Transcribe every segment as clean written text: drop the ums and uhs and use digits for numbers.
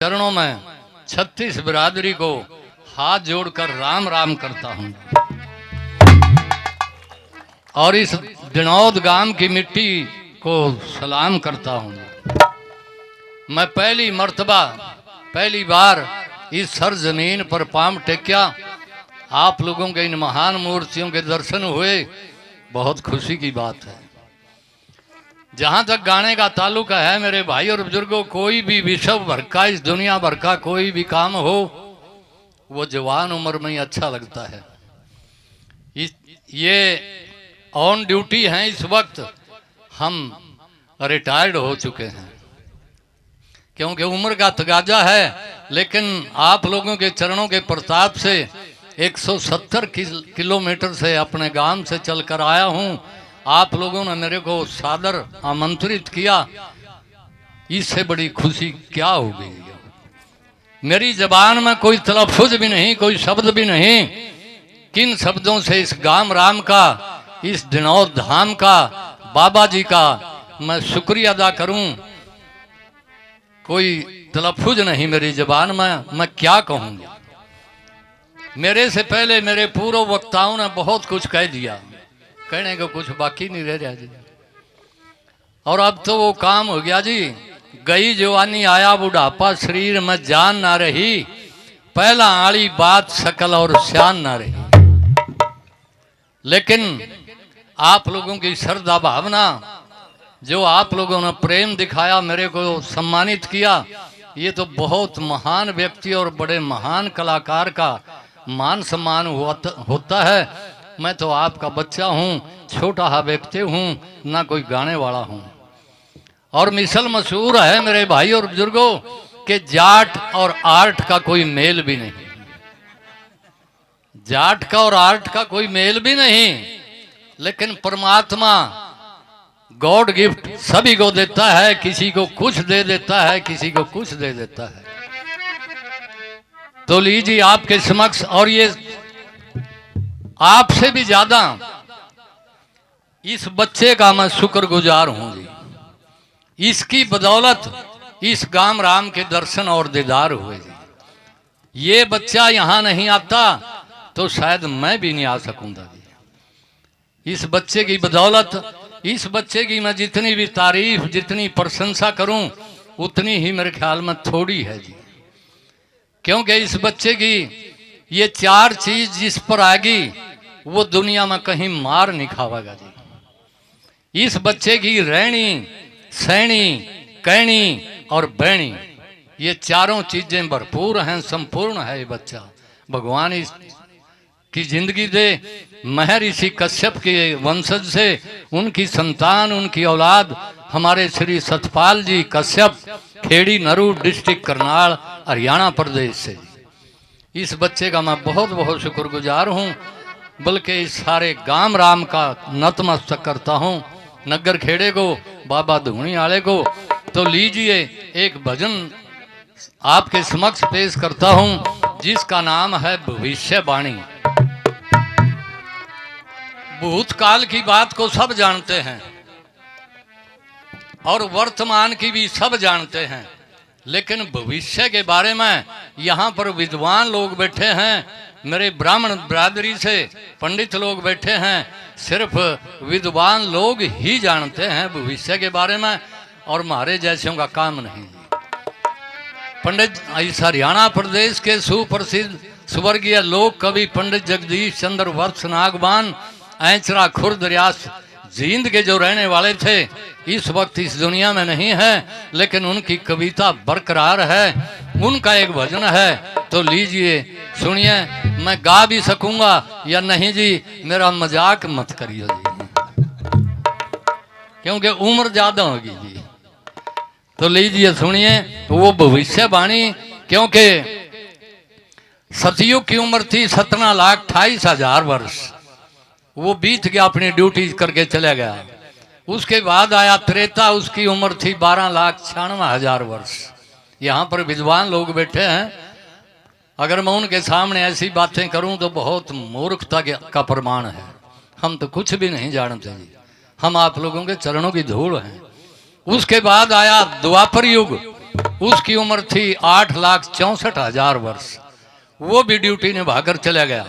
चरणों में 36 बिरादरी को हाथ जोड़कर राम राम करता हूं और इस दिनौद गांव की मिट्टी को सलाम करता हूं। मैं पहली बार इस सरजमीन पर पांव टेक्या। आप लोगों के इन महान मूर्तियों के दर्शन हुए, बहुत खुशी की बात है। जहां तक गाने का ताल्लुक है मेरे भाई और बुजुर्गों, कोई भी विश्व भर का, इस दुनिया भर का कोई भी काम हो, वो जवान उम्र में ही अच्छा लगता है। ये ऑन ड्यूटी हैं, इस वक्त हम रिटायर्ड हो चुके हैं क्योंकि उम्र का तगाजा है। लेकिन आप लोगों के चरणों के प्रताप से 170 किलोमीटर से अपने गांव से चलकर आया हूं। आप लोगों ने मेरे को सादर आमंत्रित किया, इससे बड़ी खुशी क्या होगी। मेरी जबान में कोई तलफ़ुज़ भी नहीं, कोई शब्द भी नहीं। किन शब्दों से इस गांव राम का, इस दिनौद धाम का, बाबा जी का मैं शुक्रिया अदा करूं, कोई तलफ़ुज़ नहीं मेरी जबान में। मैं क्या कहूँगा। मेरे से पहले मेरे पूर्व वक्ताओं ने बहुत कुछ कह दिया, कहने को कुछ बाकी नहीं रह रहा जी। और अब तो वो काम हो गया जी, गई जवानी आया बुढ़ापा, शरीर में जान ना रही, पहला आली बात शकल और शान ना रही। लेकिन आप लोगों की श्रद्धा भावना, जो आप लोगों ने प्रेम दिखाया, मेरे को सम्मानित किया, ये तो बहुत महान व्यक्ति और बड़े महान कलाकार का मान सम्मान होता है। मैं तो आपका बच्चा हूँ, छोटा सा व्यक्ति हूँ, ना कोई गाने वाला हूँ। और मिसल मशहूर है मेरे भाई और बुजुर्गों कि जाट और आर्ट का कोई मेल भी नहीं। जाट का और आर्ट का कोई मेल भी नहीं, लेकिन परमात्मा गॉड गिफ्ट सभी को देता है। किसी को कुछ दे देता है, किसी को कुछ दे देता है। तो लीजिए आपके समक्ष, और ये आपसे भी ज्यादा इस बच्चे का मैं शुक्रगुजार हूं जी। इसकी बदौलत इस गांव राम के दर्शन और दीदार हुए जी। ये बच्चा यहां नहीं आता तो शायद मैं भी नहीं आ सकूंगा जी। इस बच्चे की बदौलत, इस बच्चे की मैं जितनी भी तारीफ, जितनी प्रशंसा करूं, उतनी ही मेरे ख्याल में थोड़ी है जी। क्योंकि इस बच्चे की ये चार चीज जिस पर आएगी वो दुनिया में कहीं मार नहीं खावेगा जी। इस बच्चे की रहनी, सहनी, कहनी और बहनी, ये चारों चीजें भरपूर हैं, संपूर्ण है ये बच्चा। भगवान इस की जिंदगी दे। महर्षि कश्यप के वंशज से उनकी संतान, उनकी औलाद हमारे श्री सतपाल जी कश्यप, खेड़ी नरू डिस्ट्रिक्ट करनाल, हरियाणा प्रदेश से। इस बच्चे का मैं बहुत बहुत शुक्रगुजार हूँ, बल्कि इस सारे गांव राम का नतमस्तक करता हूँ, नगर खेड़े को, बाबा धूणी वाले को। तो लीजिए एक भजन आपके समक्ष पेश करता हूँ, जिसका नाम है भविष्यवाणी। भूतकाल की बात को सब जानते हैं और वर्तमान की भी सब जानते हैं, लेकिन भविष्य के बारे में यहाँ पर विद्वान लोग बैठे हैं, मेरे ब्राह्मण बिरादरी से पंडित लोग बैठे हैं। सिर्फ विद्वान लोग ही जानते हैं भविष्य के बारे में, और हमारे जैसों का काम नहीं। पंडित इस हरियाणा प्रदेश के सुप्रसिद्ध स्वर्गीय लोक कवि पंडित जगदीश चंद्र वत्स नागवान ऐंचरा खुर्द रियास जींद के जो रहने वाले थे, इस वक्त इस दुनिया में नहीं है, लेकिन उनकी कविता बरकरार है। उनका एक भजन है, तो लीजिए सुनिए। मैं गा भी सकूंगा या नहीं जी, मेरा मजाक मत करिए जी, क्योंकि उम्र ज्यादा होगी जी। तो लीजिए सुनिए वो भविष्यवाणी। क्योंकि सतयुग की उम्र थी 17,28,000 वर्ष, वो बीत गया, अपनी ड्यूटी करके चला गया। उसके बाद आया त्रेता, उसकी उम्र थी 12,96,000 वर्ष। यहाँ पर विद्वान लोग बैठे हैं, अगर मैं उनके सामने ऐसी बातें करूं तो बहुत मूर्खता का प्रमाण है। हम तो कुछ भी नहीं जानते जी, हम आप लोगों के चरणों की धूल हैं। उसके बाद आया द्वापर युग, उसकी उम्र थी 8,64,000 वर्ष। वो भी ड्यूटी निभाकर चला गया।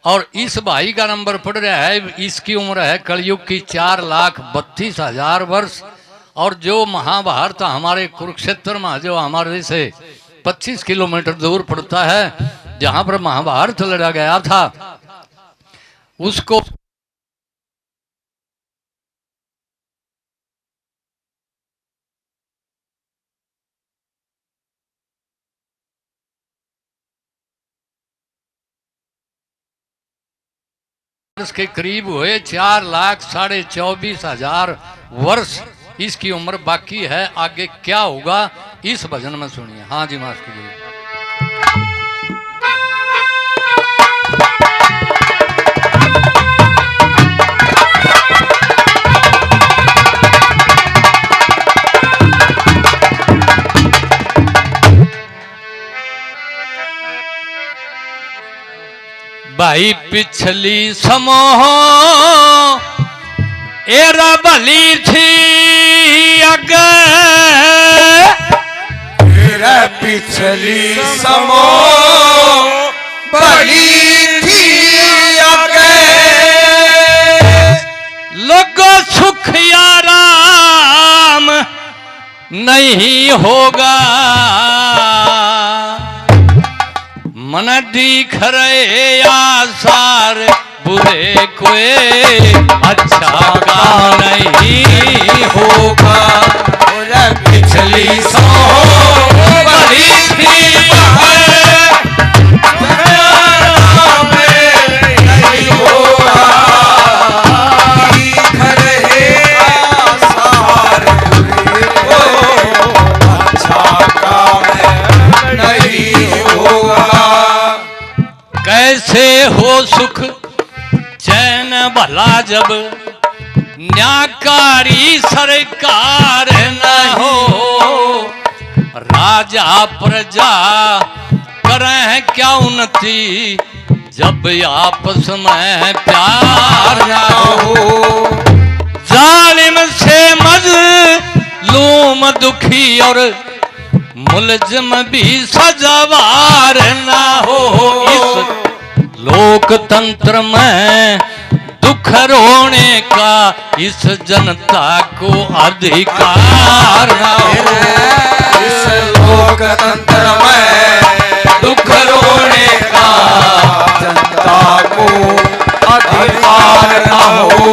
और इस भाई का नंबर पड़ रहा है, इसकी उम्र है कलयुग की 4,32,000 वर्ष। और जो महाभारत हमारे कुरुक्षेत्र में, जो हमारे से 25 किलोमीटर दूर पड़ता है, जहां पर महाभारत लड़ा गया था, उसको के करीब हुए 4,24,500 वर्ष इसकी उम्र बाकी है। आगे क्या होगा इस भजन में सुनिए। हाँ जी मास्टर जी। भाई पिछली समोह एरा भली थी अगे, एरा पिछली समोह भली थी अगे, लोगों सुख आराम नहीं होगा, मन दिख रहे आसार बुरे कोई अच्छा काम नहीं होगा। पिछली समोह भली थी नहीं होगा, दिख रहे आसार बुरे को अच्छा काम नहीं होगा। कैसे हो सुख चैन भला जब न्याकारी सरकार न हो, राजा प्रजा करें क्या उन्नति जब आपस में प्यार न हो। जालिम से मजलूम दुखी और मुलजिम भी सजावार ना हो। इस लोकतंत्र में दुख रोने का इस जनता को अधिकार ना हो। इस लोकतंत्र में दुख रोने का जनता को अधिकार ना हो।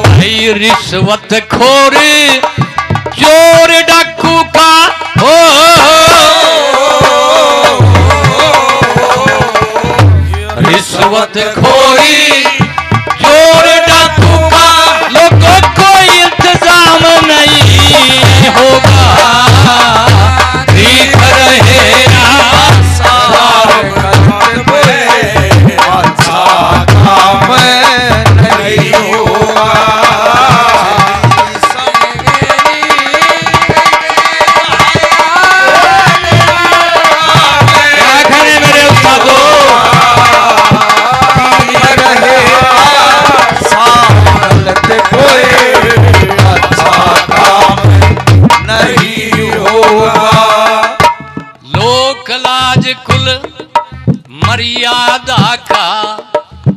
भाई रिश्वत खोरी चोर डाकू का हो, रिश्वत खोरी चोर डाकू का लोगों को इंतजाम नहीं होगा। दिख रहे आसार अच्छा काम नहीं होगा। मेरे उस्तादों मर्यादा का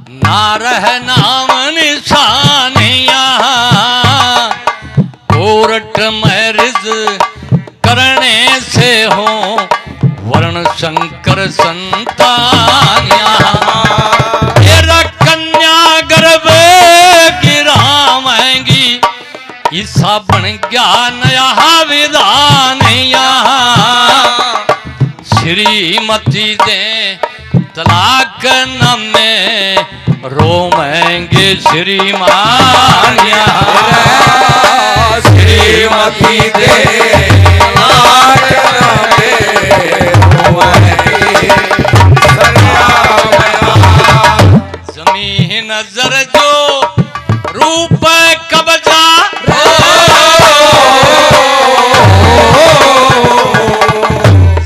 ना रह नाम निशान यहाँ, कोर्ट मैरिज करने से हो वर्ण शंकर संतान यहाँ। तेरा कन्या गर्भ गिरावेंगी ईसा बन गया नया विधान यहाँ। श्रीमती दे तलाक न में रोमेंगे श्रीमान यहाँ। श्रीमती दे तलाक न में रोमेंगे जमीन नजर जो रूप कब्जा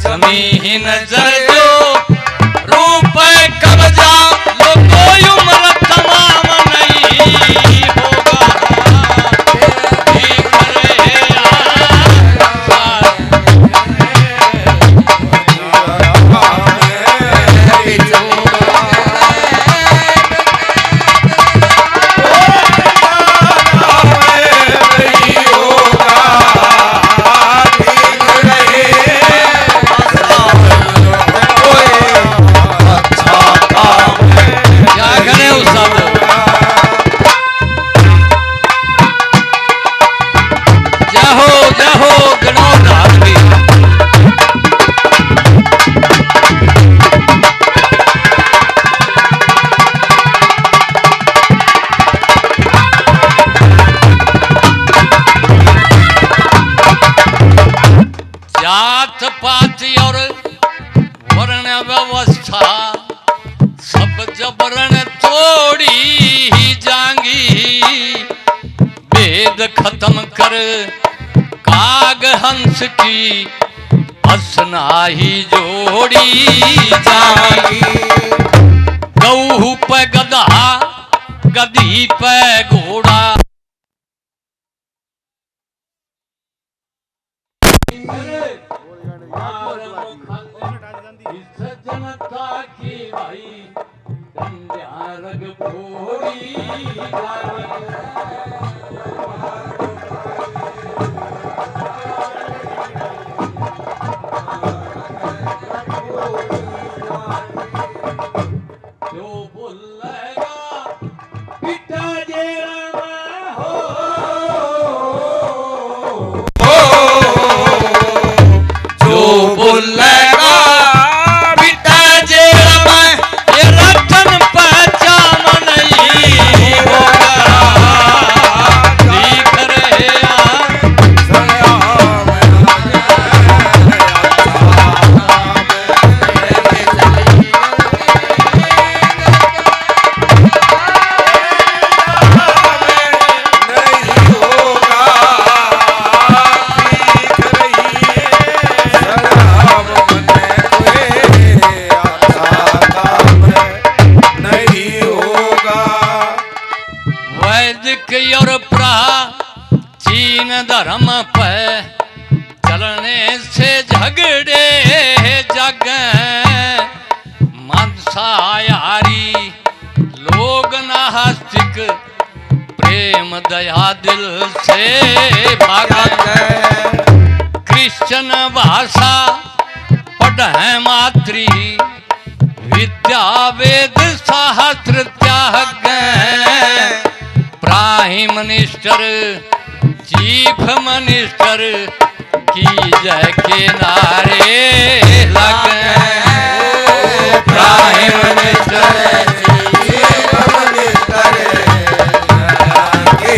जमीन नजर जो रूप कब्जा लोगों उम्र तमाम नहीं होगा। दिख रहे वर्ण व्यवस्था सब जबरन तोड़ी जांगी, वेद खत्म कर काग हंस की असनाही जोड़ी जांगी। गऊ पे गधा गधी पे घोड़ा, जनता की भाई कंध्या रग फोड़ी जो बोलेगा पिता जेल में हो, जो बोलेगा पिता जेल में, ये रतन पहचान नहीं होगा। दिख रहे वैदिक और प्राचीन धर्म पे चलने से झगड़े जग, मांसाहारी लोग नास्तिक प्रेम दया दिल से भागे। क्रिश्चन भाषा पढ़े मातृ विद्या वेद शास्त्र त्याग, प्राइम मिनिस्टर चीफ मिनिस्टर की जय के नारे लगे। प्राइम मिनिस्टर चीफ मिनिस्टर के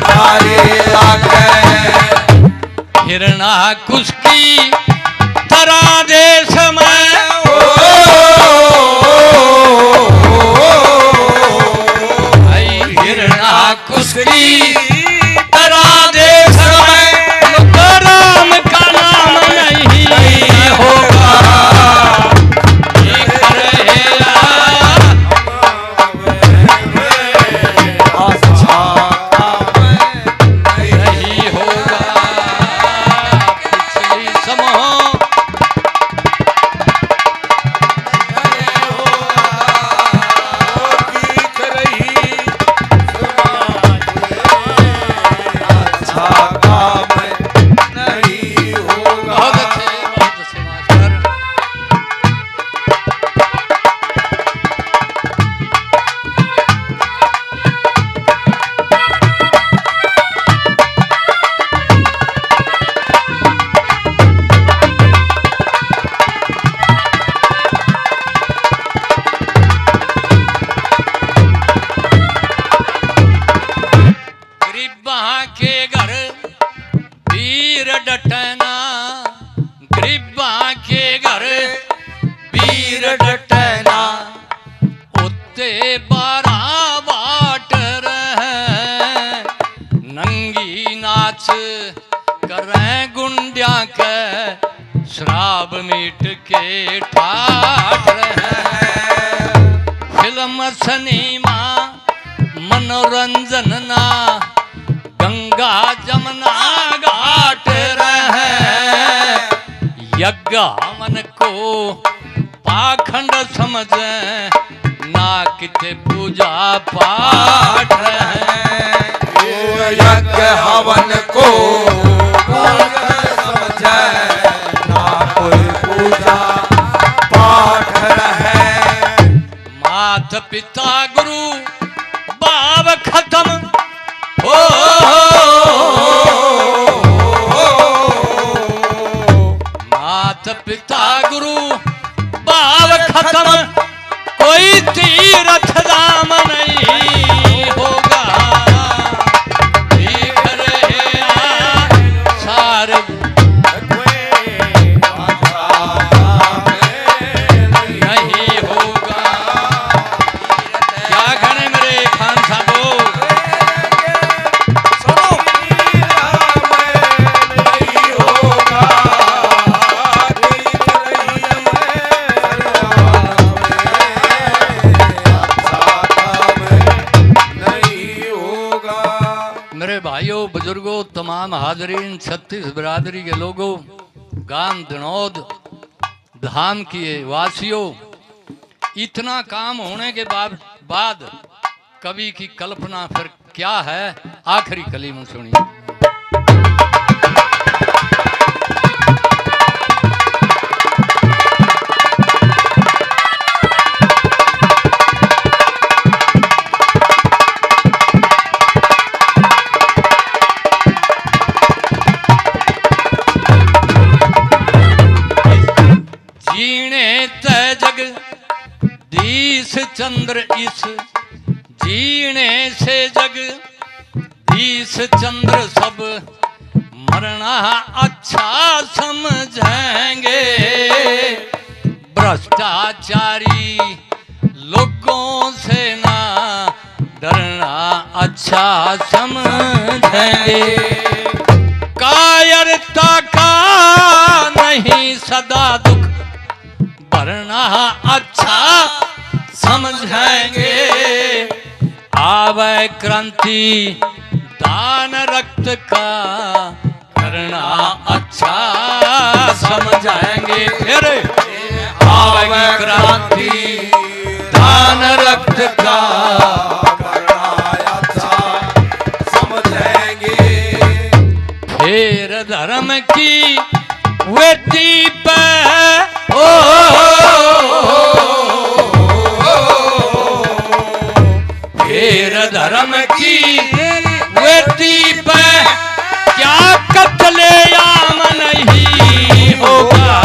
नारे लगे। हिरणाकुश की तरह देश में हिरणाकुश की तरह देश में राम का नाम नहीं होगा। दिख रहे नहीं होगा। पिछली समूह के घर वीर डटना, गरीबा के घर वीर डटना, उत्ते बारा बाट रहे, नंगी नाच करें गुंडिया के, शराब मीट के ठाठ रहे। फिल्म सिनेमा मनोरंजन ना, गंगा जमुना घाट रहे, यज्ञ मन को पाखंड समझे, ना किते पूजा पाठ रहे। यज्ञ हवन को समझे, ना कोई पूजा पाठ रहे। मात पिता गुरु बाप खत्म हो, मात पिता गुरु बाप खत्म, कोई तीर्थ धाम नहीं होगा। देख रहे सारे तमाम हाजरीन, छत्तीस बिरादरी के लोगों, गांव दनौद धाम के वासियों, इतना काम होने के बाद कवि की कल्पना फिर क्या है, आखिरी कलीम सुनिए। चंद्र इस जीने से जग दीस चंद्र सब मरना अच्छा समझेंगे। भ्रष्टाचारी लोगों से ना डरना अच्छा समझेंगे। कायरता का नहीं सदा दुख भरना अच्छा समझेंगे। आवे क्रांति दान रक्त का करना अच्छा समझेंगे। फिर आवे क्रांति दान रक्त का करना अच्छा समझेंगे। फिर धर्म की वेदी पे फिर धर्म की वेदी पे क्या कत्ले आम नहीं होगा।